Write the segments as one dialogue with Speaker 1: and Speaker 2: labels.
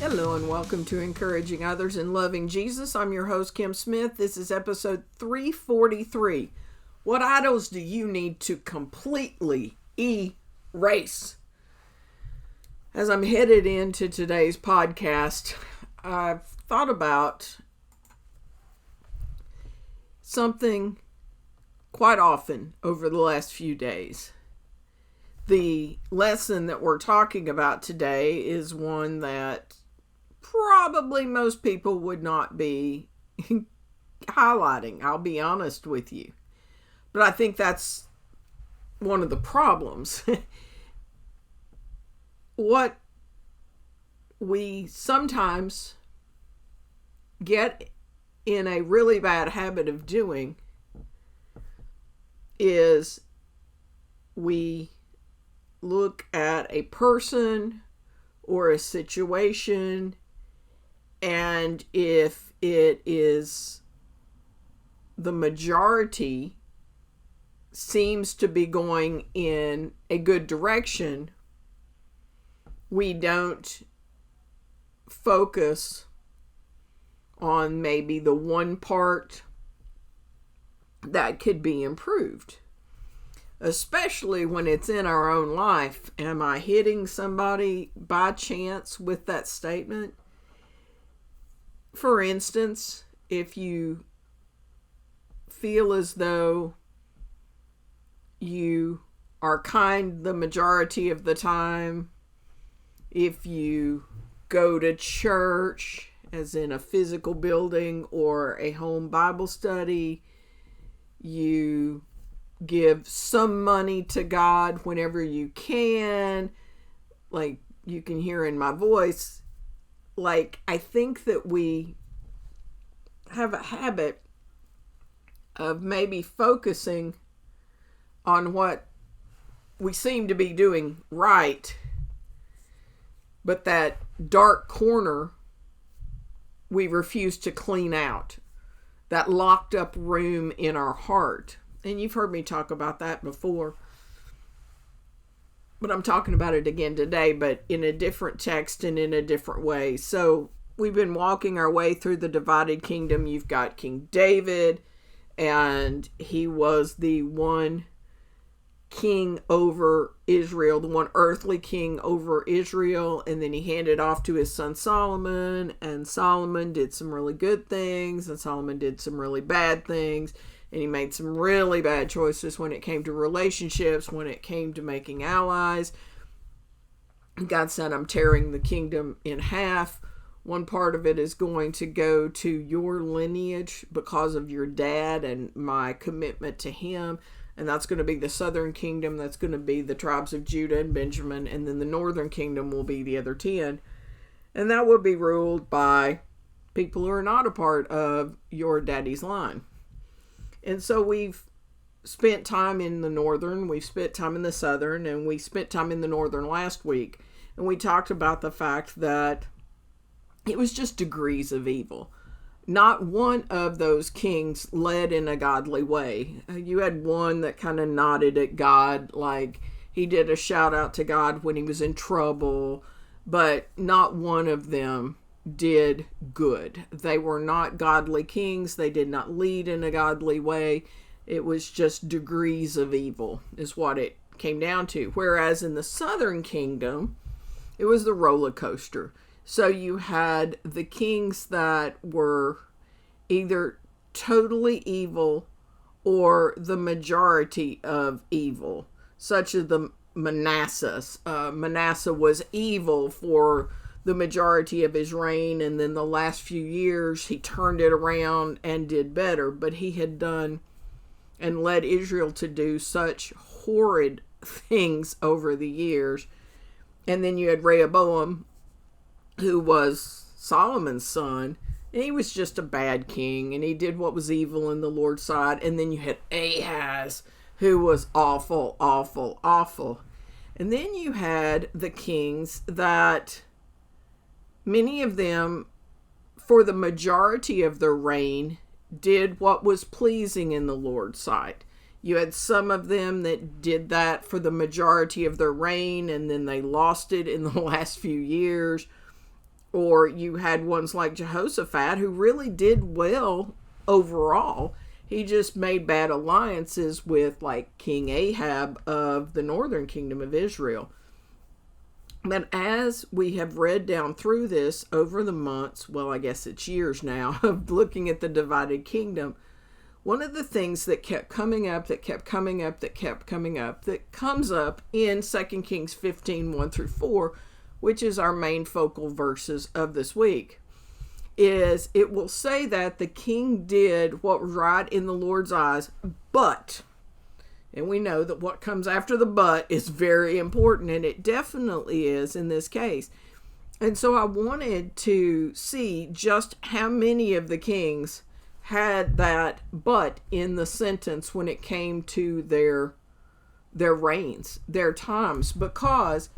Speaker 1: Hello and welcome to Encouraging Others and Loving Jesus. I'm your host, Kim Smith. This is episode 343. What idols do you need to completely erase? As I'm headed into today's podcast, I've thought about something quite often over the last few days. The lesson that we're talking about today is one that probably most people would not be highlighting. I'll be honest with you. But I think that's one of the problems. What we sometimes get in a really bad habit of doing is we look at a person or a situation, and if it is the majority seems to be going in a good direction, we don't focus on maybe the one part that could be improved. Especially when it's in our own life. Am I hitting somebody by chance with that statement? For instance, if you feel as though you are kind the majority of the time, if you go to church, as in a physical building or a home Bible study, you give some money to God whenever you can, like you can hear in my voice, like I think that we have a habit of maybe focusing on what we seem to be doing right, but that dark corner we refuse to clean out, that locked up room in our heart. And you've heard me talk about that before, but I'm talking about it again today, but in a different text and in a different way. So we've been walking our way through the divided kingdom. You've got King David, and he was the one king over Israel, the one earthly king over Israel, and then he handed off to his son Solomon, and Solomon did some really good things, and Solomon did some really bad things. And he made some really bad choices when it came to relationships, when it came to making allies. God said, I'm tearing the kingdom in half. One part of it is going to go to your lineage because of your dad and my commitment to him. And that's going to be the southern kingdom. That's going to be the tribes of Judah and Benjamin. And then the northern kingdom will be the other 10. And that will be ruled by people who are not a part of your daddy's line. And so we've spent time in the northern, we've spent time in the southern, and we spent time in the northern last week. And we talked about the fact that it was just degrees of evil. Not one of those kings led in a godly way. You had one that kind of nodded at God, like he did a shout out to God when he was in trouble, but not one of them did good. They were not godly kings. They did not lead in a godly way. It was just degrees of evil is what it came down to. Whereas in the southern kingdom, it was the roller coaster. So you had the kings that were either totally evil or the majority of evil, such as the Manasseh. Manasseh was evil for the majority of his reign, and then the last few years he turned it around and did better. But he had done and led Israel to do such horrid things over the years. And then you had Rehoboam, who was Solomon's son, and he was just a bad king, and he did what was evil in the Lord's sight. And then you had Ahaz, who was awful, awful, awful. And then you had the kings that many of them, for the majority of their reign, did what was pleasing in the Lord's sight. You had some of them that did that for the majority of their reign, and then they lost it in the last few years. Or you had ones like Jehoshaphat, who really did well overall. He just made bad alliances with, like, King Ahab of the northern kingdom of Israel. But as we have read down through this over the months, well, I guess it's years now, of looking at the divided kingdom, one of the things that kept coming up, that comes up in 2 Kings 15, 1 through 4, which is our main focal verses of this week, is it will say that the king did what was right in the Lord's eyes, but, and we know that what comes after the but is very important, and it definitely is in this case. And so I wanted to see just how many of the kings had that but in the sentence when it came to their reigns, their times, because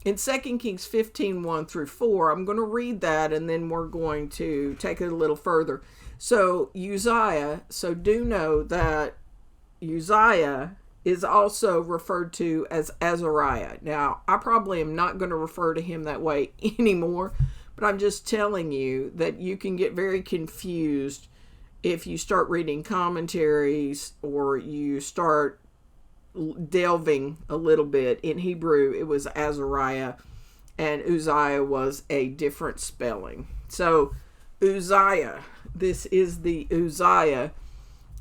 Speaker 1: in 2 Kings 15, 1 through 4, I'm going to read that and then we're going to take it a little further. So Uzziah, so do know that Uzziah is also referred to as Azariah. Now, I probably am not going to refer to him that way anymore, but I'm just telling you that you can get very confused if you start reading commentaries or you start delving a little bit. In Hebrew, it was Azariah, and Uzziah was a different spelling. So Uzziah, this is the Uzziah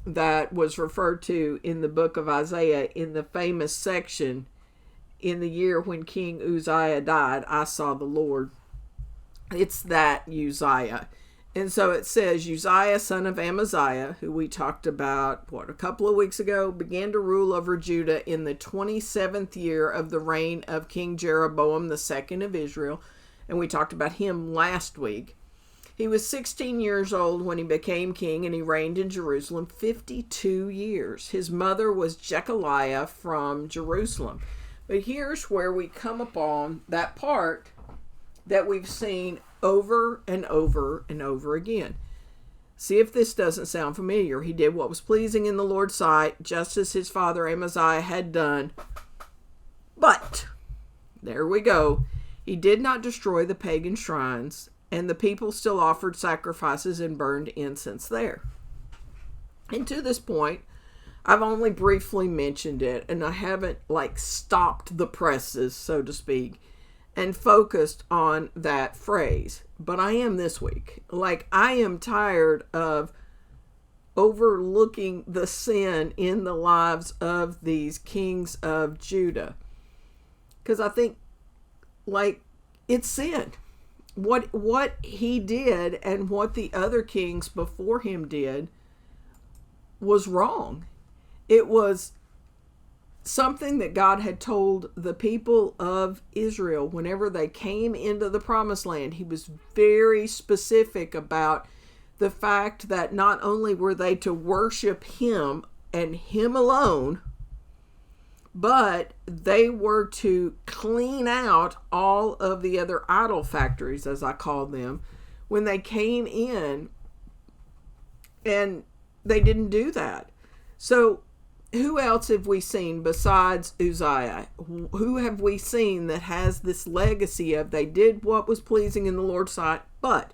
Speaker 1: that was referred to in the book of Isaiah in the famous section, in the year when King Uzziah died, I saw the Lord. It's that Uzziah. And so it says, Uzziah, son of Amaziah, who we talked about, a couple of weeks ago, began to rule over Judah in the 27th year of the reign of King Jeroboam II of Israel. And we talked about him last week. He was 16 years old when he became king, and he reigned in Jerusalem 52 years. His mother was Jechaliah from Jerusalem. But here's where we come upon that part that we've seen over and over and over again. See if this doesn't sound familiar. He did what was pleasing in the Lord's sight, just as his father Amaziah had done. But, there we go, he did not destroy the pagan shrines, and the people still offered sacrifices and burned incense there. And to this point, I've only briefly mentioned it, and I haven't, stopped the presses, so to speak, and focused on that phrase. But I am this week. I am tired of overlooking the sin in the lives of these kings of Judah. Because I think, it's sin. What he did and what the other kings before him did was wrong. It was something that God had told the people of Israel whenever they came into the promised land. He was very specific about the fact that not only were they to worship him and him alone, but they were to clean out all of the other idol factories, as I call them, when they came in, and they didn't do that. So who else have we seen besides Uzziah? Who have we seen that has this legacy of they did what was pleasing in the Lord's sight, but,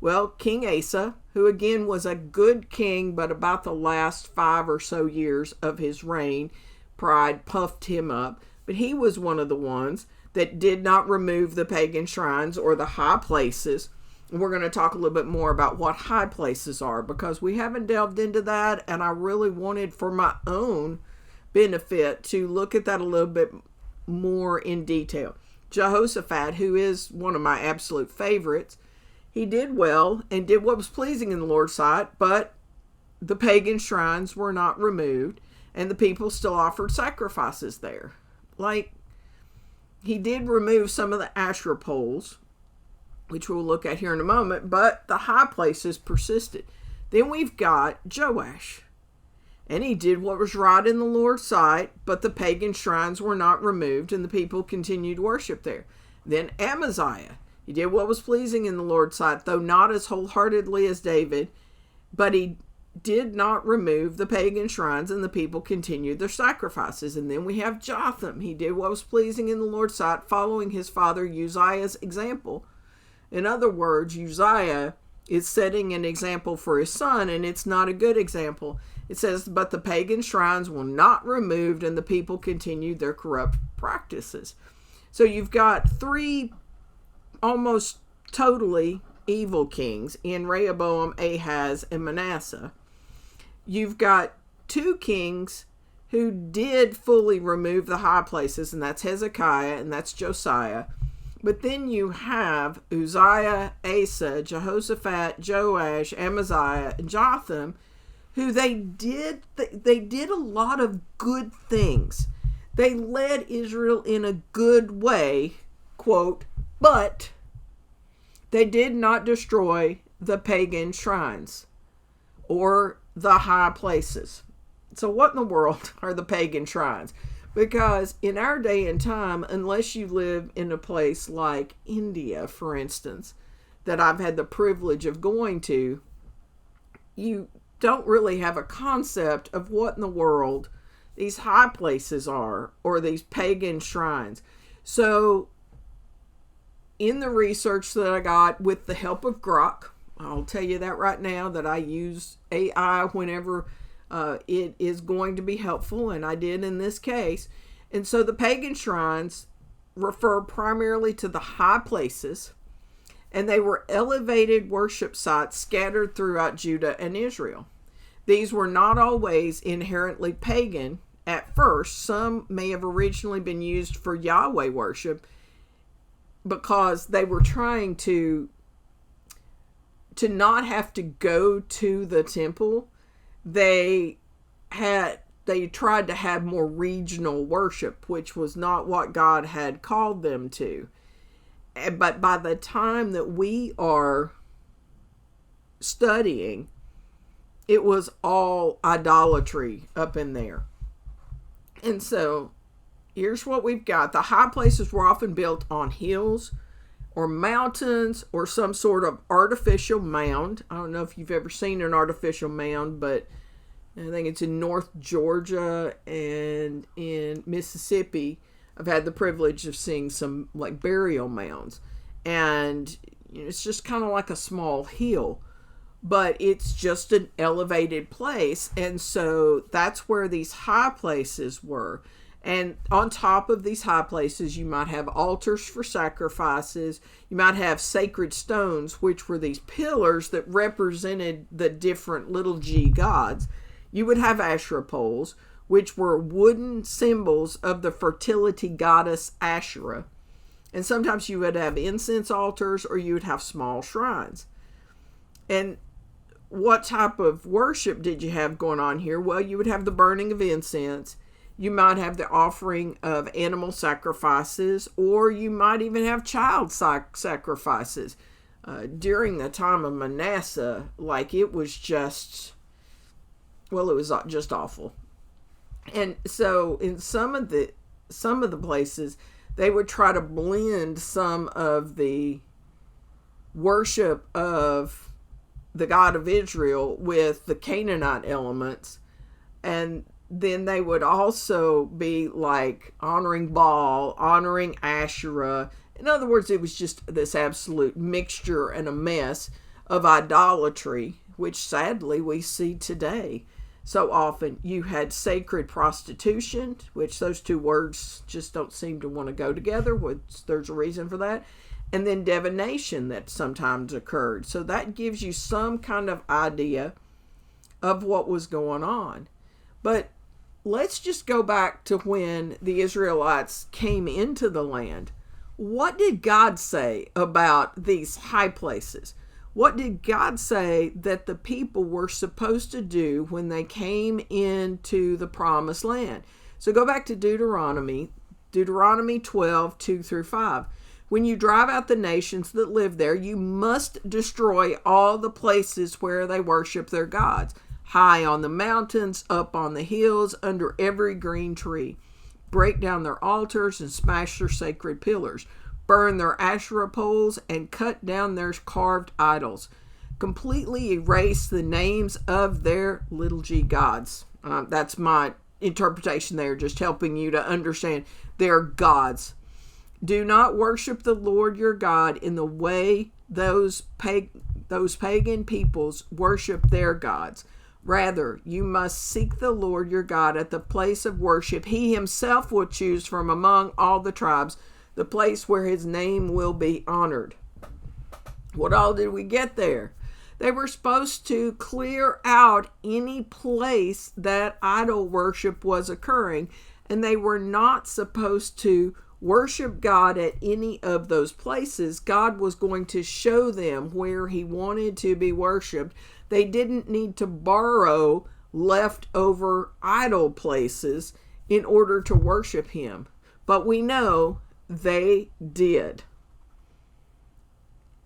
Speaker 1: well, King Asa, who again was a good king, but about the last 5 or so years of his reign, pride puffed him up. But he was one of the ones that did not remove the pagan shrines or the high places. And we're going to talk a little bit more about what high places are, because we haven't delved into that, and I really wanted, for my own benefit, to look at that a little bit more in detail. Jehoshaphat, who is one of my absolute favorites, he did well and did what was pleasing in the Lord's sight, but the pagan shrines were not removed, and the people still offered sacrifices there. He did remove some of the Asherah poles, which we'll look at here in a moment, but the high places persisted. Then we've got Joash, and he did what was right in the Lord's sight, but the pagan shrines were not removed, and the people continued worship there. Then Amaziah, he did what was pleasing in the Lord's sight, though not as wholeheartedly as David, but he did not remove the pagan shrines, and the people continued their sacrifices. And then we have Jotham. He did what was pleasing in the Lord's sight, following his father Uzziah's example. In other words, Uzziah is setting an example for his son, and it's not a good example. It says, but the pagan shrines were not removed, and the people continued their corrupt practices. So you've got three almost totally evil kings in Rehoboam, Ahaz, and Manasseh. You've got two kings who did fully remove the high places, and that's Hezekiah and that's Josiah. But then you have Uzziah, Asa, Jehoshaphat, Joash, Amaziah, and Jotham, who they did a lot of good things. They led Israel in a good way, quote, but they did not destroy the pagan shrines or the high places. So what in the world are the pagan shrines? Because in our day and time, unless you live in a place like India, for instance, that I've had the privilege of going to, you don't really have a concept of what in the world these high places are, or these pagan shrines. So in the research that I got with the help of Grok, I'll tell you that right now, that I use AI whenever it is going to be helpful, and I did in this case. And so the pagan shrines refer primarily to the high places, and they were elevated worship sites scattered throughout Judah and Israel. These were not always inherently pagan at first. Some may have originally been used for Yahweh worship because they were trying to not have to go to the temple. They tried to have more regional worship, which was not what God had called them to. But by the time that we are studying, it was all idolatry up in there. And so here's what we've got. The high places were often built on hills or mountains or some sort of artificial mound. I don't know if you've ever seen an artificial mound, but I think it's in North Georgia and in Mississippi. I've had the privilege of seeing some like burial mounds. And it's just kind of like a small hill, but it's just an elevated place. And so that's where these high places were. And on top of these high places, you might have altars for sacrifices. You might have sacred stones, which were these pillars that represented the different little g gods. You would have Asherah poles, which were wooden symbols of the fertility goddess Asherah. And sometimes you would have incense altars, or you would have small shrines. And what type of worship did you have going on here? Well, you would have the burning of incense. You might have the offering of animal sacrifices, or you might even have child sacrifices. During the time of Manasseh, it was just awful. And so in some of the places, they would try to blend some of the worship of the God of Israel with the Canaanite elements, and then they would also be like honoring Baal, honoring Asherah. In other words, it was just this absolute mixture and a mess of idolatry, which sadly we see today. So often you had sacred prostitution, which those two words just don't seem to want to go together. There's a reason for that. And then divination that sometimes occurred. So that gives you some kind of idea of what was going on. But let's just go back to when the Israelites came into the land. What did God say about these high places? What did God say that the people were supposed to do when they came into the promised land? So go back to Deuteronomy 12, 2 through 5. When you drive out the nations that live there, you must destroy all the places where they worship their gods. High on the mountains, up on the hills, under every green tree. Break down their altars and smash their sacred pillars. Burn their Asherah poles and cut down their carved idols. Completely erase the names of their little g gods. That's my interpretation there, just helping you to understand their gods. Do not worship the Lord your God in the way those pagan peoples worship their gods. Rather, you must seek the Lord your God at the place of worship he himself will choose from among all the tribes, the place where his name will be honored. What all did we get there? They were supposed to clear out any place that idol worship was occurring, and they were not supposed to worship God at any of those places. God was going to show them where he wanted to be worshiped. They didn't need to borrow leftover idol places in order to worship him. But we know they did.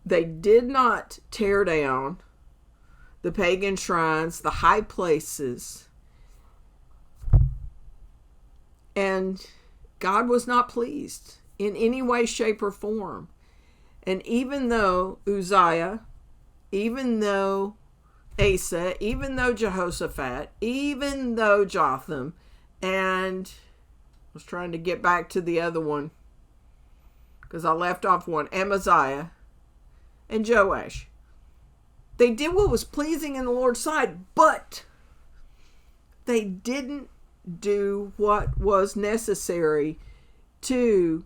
Speaker 1: They did not tear down the pagan shrines, the high places. And God was not pleased in any way, shape, or form. And even though Uzziah, even though Asa, even though Jehoshaphat, even though Jotham, and I was trying to get back to the other one because I left off one, Amaziah and Joash, they did what was pleasing in the Lord's sight, but they didn't do what was necessary to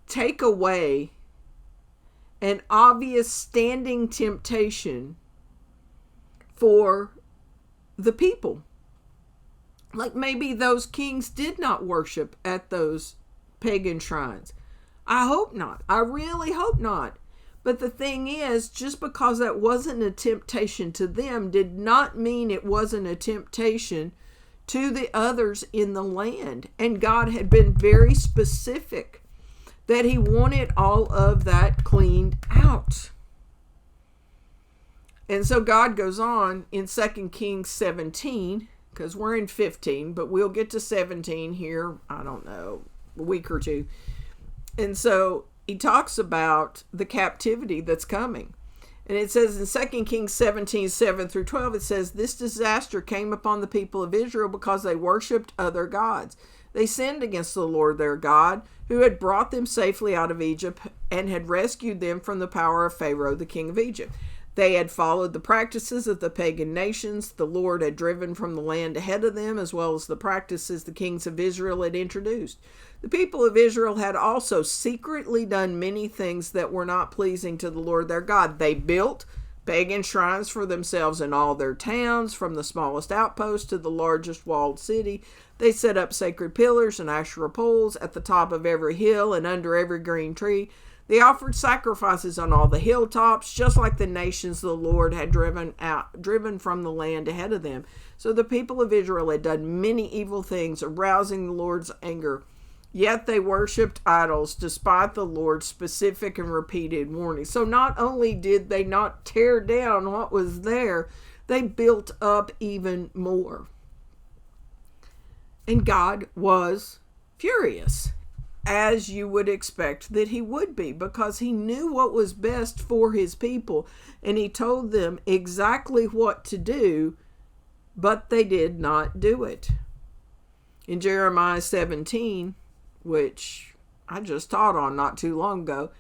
Speaker 1: take away an obvious standing temptation for the people. Like maybe those kings did not worship at those pagan shrines. I hope not. I really hope not. But the thing is, just because that wasn't a temptation to them did not mean it wasn't a temptation to the others in the land. And God had been very specific that he wanted all of that cleaned out. And so God goes on in 2 Kings 17, because we're in 15, but we'll get to 17 here, I don't know, a week or two. And so he talks about the captivity that's coming. And it says in 2 Kings 17, 7 through 12, it says, "This disaster came upon the people of Israel because they worshipped other gods. They sinned against the Lord their God, who had brought them safely out of Egypt and had rescued them from the power of Pharaoh, the king of Egypt. They had followed the practices of the pagan nations the Lord had driven from the land ahead of them, as well as the practices the kings of Israel had introduced. The people of Israel had also secretly done many things that were not pleasing to the Lord their God. They built pagan shrines for themselves in all their towns, from the smallest outpost to the largest walled city. They set up sacred pillars and Asherah poles at the top of every hill and under every green tree. They offered sacrifices on all the hilltops, just like the nations the Lord had driven from the land ahead of them. So the people of Israel had done many evil things, arousing the Lord's anger. Yet they worshipped idols despite the Lord's specific and repeated warnings." So not only did they not tear down what was there, they built up even more. And God was furious, as you would expect that he would be, because he knew what was best for his people, and he told them exactly what to do, but they did not do it. In Jeremiah 17, which I just taught on not too long ago,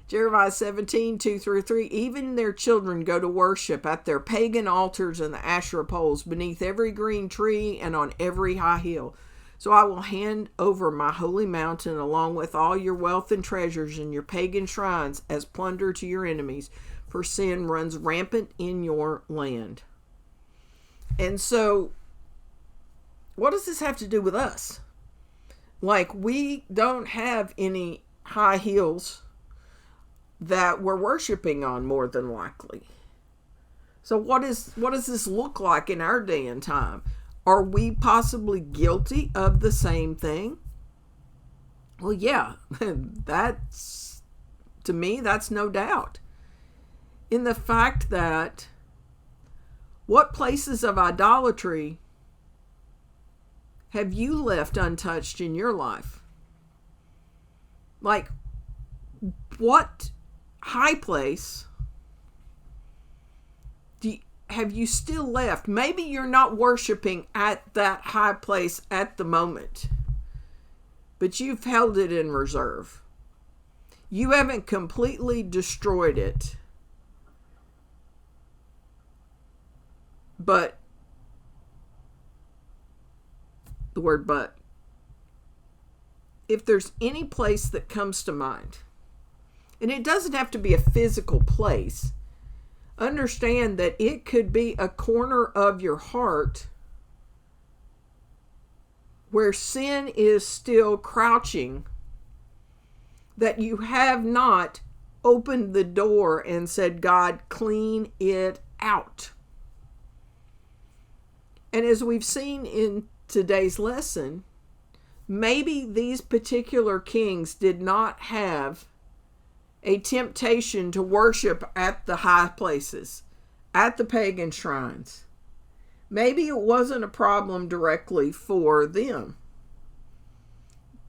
Speaker 1: Jeremiah 17, 2 through 3, "Even their children go to worship at their pagan altars and the Asherah poles beneath every green tree and on every high hill. So I will hand over my holy mountain along with all your wealth and treasures and your pagan shrines as plunder to your enemies, for sin runs rampant in your land." And so, what does this have to do with us? Like, we don't have any high hills that we're worshiping on, more than likely. So what does this look like in our day and time? Are we possibly guilty of the same thing? Well, yeah, that's, to me, that's no doubt. In the fact that what places of idolatry have you left untouched in your life? Like, what high place have you still left? Maybe you're not worshiping at that high place at the moment, but you've held it in reserve. You haven't completely destroyed it. But, the word but, if there's any place that comes to mind, and it doesn't have to be a physical place, understand that it could be a corner of your heart where sin is still crouching, that you have not opened the door and said, God, clean it out. And as we've seen in today's lesson, maybe these particular kings did not have a temptation to worship at the high places, at the pagan shrines. Maybe it wasn't a problem directly for them.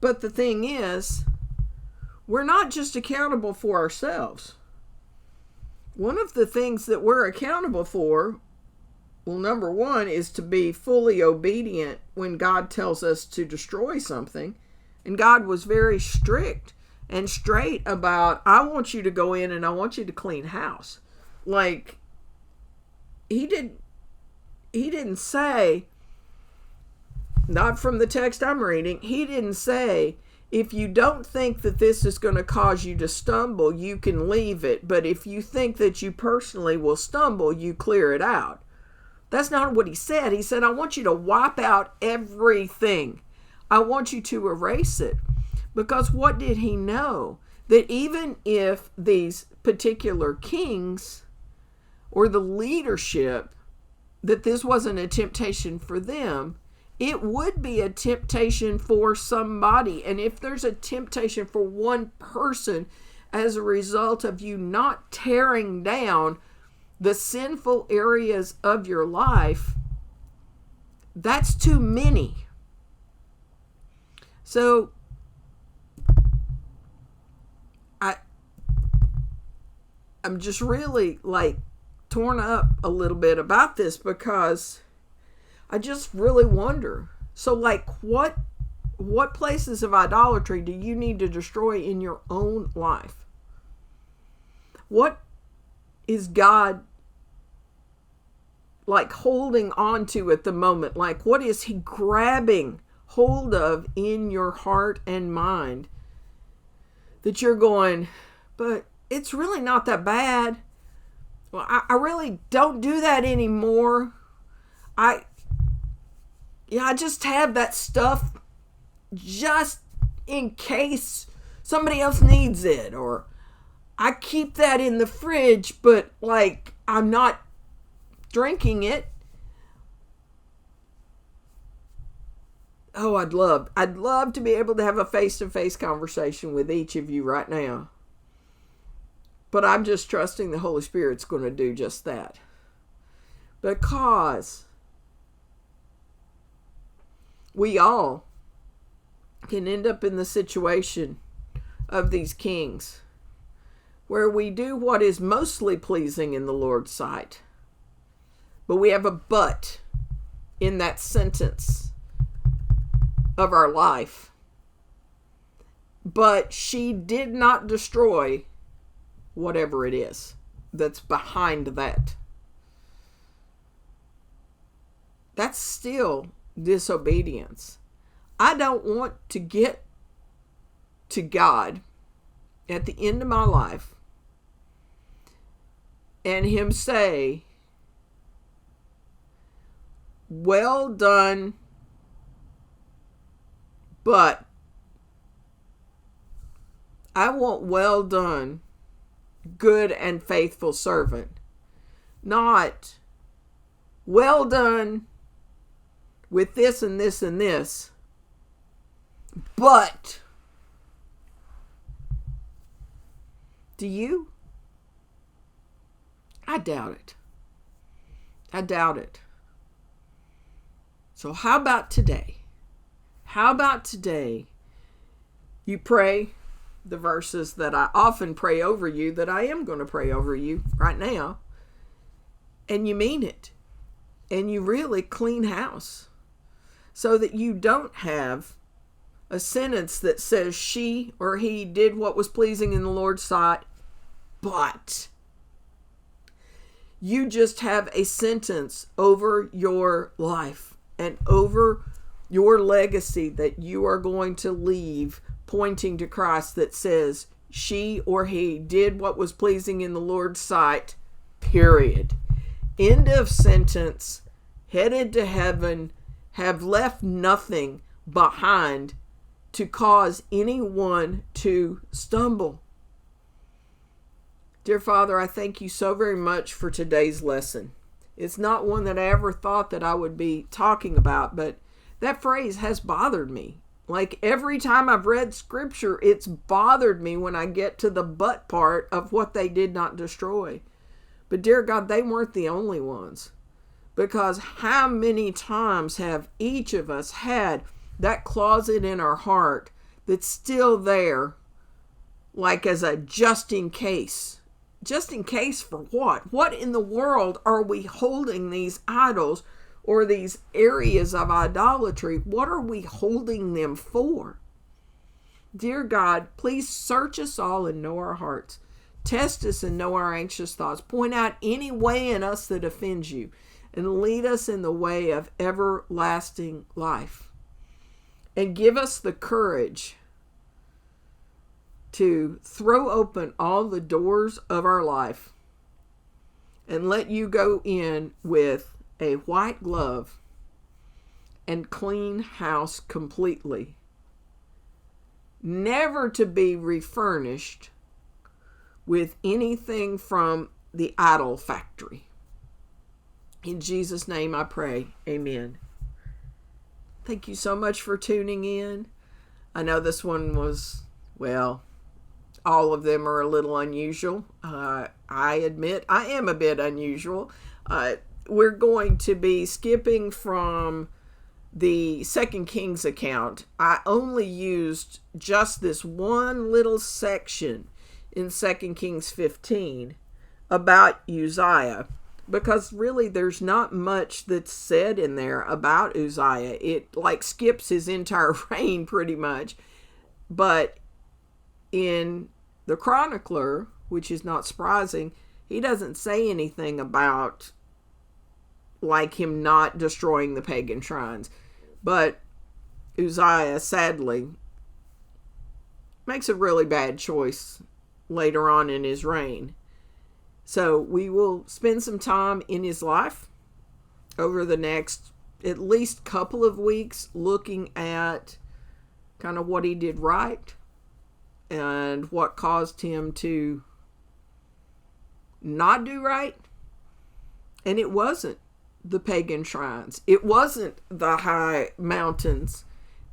Speaker 1: But the thing is, we're not just accountable for ourselves. One of the things that we're accountable for, well, number one, is to be fully obedient when God tells us to destroy something. And God was very strict and straight about, I want you to go in and I want you to clean house. Like, he didn't say, not from the text I'm reading, he didn't say, if you don't think that this is going to cause you to stumble, you can leave it. But if you think that you personally will stumble, you clear it out. That's not what he said. He said, I want you to wipe out everything. I want you to erase it. Because what did he know? That even if these particular kings or the leadership, that this wasn't a temptation for them, it would be a temptation for somebody. And if there's a temptation for one person as a result of you not tearing down the sinful areas of your life, that's too many. So I'm just really torn up a little bit about this, because I just really wonder. So what places of idolatry do you need to destroy in your own life? What is God holding on to at the moment? What is he grabbing hold of in your heart and mind that you're going, but it's really not that bad. Well, I really don't do that anymore. I just have that stuff just in case somebody else needs it. Or I keep that in the fridge, but I'm not drinking it. Oh, I'd love to be able to have a face-to-face conversation with each of you right now. But I'm just trusting the Holy Spirit's going to do just that. Because we all can end up in the situation of these kings where we do what is mostly pleasing in the Lord's sight. But we have a but in that sentence of our life. But she did not destroy whatever it is that's behind that. That's still disobedience. I don't want to get to God at the end of my life and him say, well done, but I want well done, good and faithful servant. Not well done with this and this and this, but do you? I doubt it. I doubt it. So how about today? How about today you pray the verses that I often pray over you, that I am going to pray over you right now, and you mean it, and you really clean house so that you don't have a sentence that says she or he did what was pleasing in the Lord's sight, but you just have a sentence over your life and over your legacy that you are going to leave pointing to Christ that says she or he did what was pleasing in the Lord's sight, period. End of sentence. Headed to heaven, have left nothing behind to cause anyone to stumble. Dear Father, I thank you so very much for today's lesson. It's not one that I ever thought that I would be talking about, but that phrase has bothered me. Like every time I've read scripture, it's bothered me when I get to the but part of what they did not destroy. But dear God, they weren't the only ones. Because how many times have each of us had that closet in our heart that's still there, like as a just in case? Just in case for what? What in the world are we holding these idols or these areas of idolatry? What are we holding them for? Dear God, please search us all and know our hearts. Test us and know our anxious thoughts. Point out any way in us that offends you, and lead us in the way of everlasting life. And give us the courage to throw open all the doors of our life and let you go in with a white glove and clean house completely. Never to be refurnished with anything from the idol factory. In Jesus' name I pray. Amen. Thank you so much for tuning in. I know this one was, well, all of them are a little unusual. I admit I am a bit unusual. We're going to be skipping from the 2 Kings account. I only used just this one little section in 2 Kings 15 about Uzziah, because really there's not much that's said in there about Uzziah. It like skips his entire reign pretty much. But in the chronicler, which is not surprising, he doesn't say anything about like him not destroying the pagan shrines. But Uzziah, sadly, makes a really bad choice later on in his reign. So we will spend some time in his life over the next at least couple of weeks looking at kind of what he did right and what caused him to not do right. And it wasn't the pagan shrines. It wasn't the high mountains.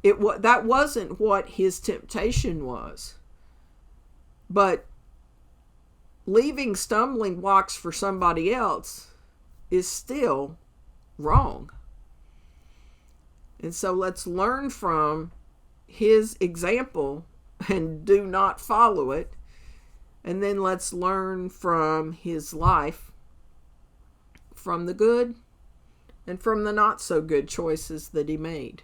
Speaker 1: That wasn't what his temptation was. But leaving stumbling blocks for somebody else is still wrong. And so let's learn from his example and do not follow it. And then let's learn from his life, from the good and from the not so good choices that he made.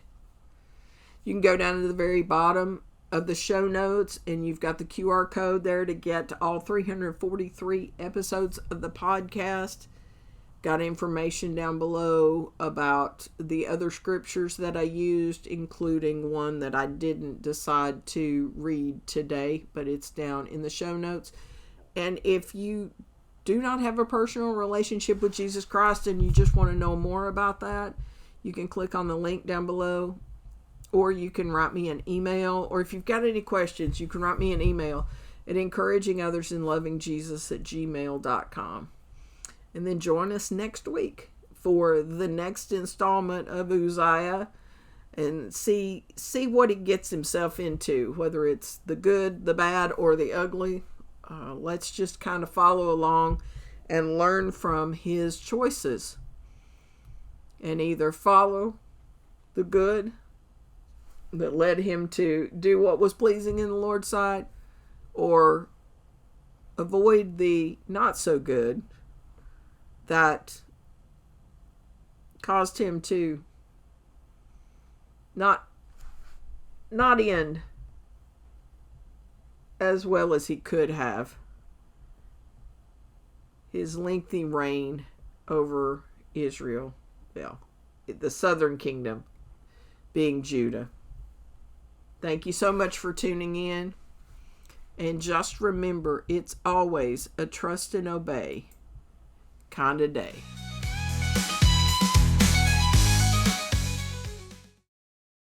Speaker 1: You can go down to the very bottom of the show notes and you've got the QR code there to get to all 343 episodes of the podcast. Got information down below about the other scriptures that I used, including one that I didn't decide to read today, but it's down in the show notes. And if you do not have a personal relationship with Jesus Christ and you just want to know more about that, you can click on the link down below, or you can write me an email, or if you've got any questions, you can write me an email at encouragingotherinlovingjesus@gmail.com. And then join us next week for the next installment of Uzziah and see what he gets himself into, whether it's the good, the bad, or the ugly. Let's just kind of follow along and learn from his choices and either follow the good that led him to do what was pleasing in the Lord's sight, or avoid the not so good that caused him to not not end as well as he could have. His lengthy reign over Israel, well, the southern kingdom being Judah. Thank you so much for tuning in. And just remember, it's always a trust and obey kind of day.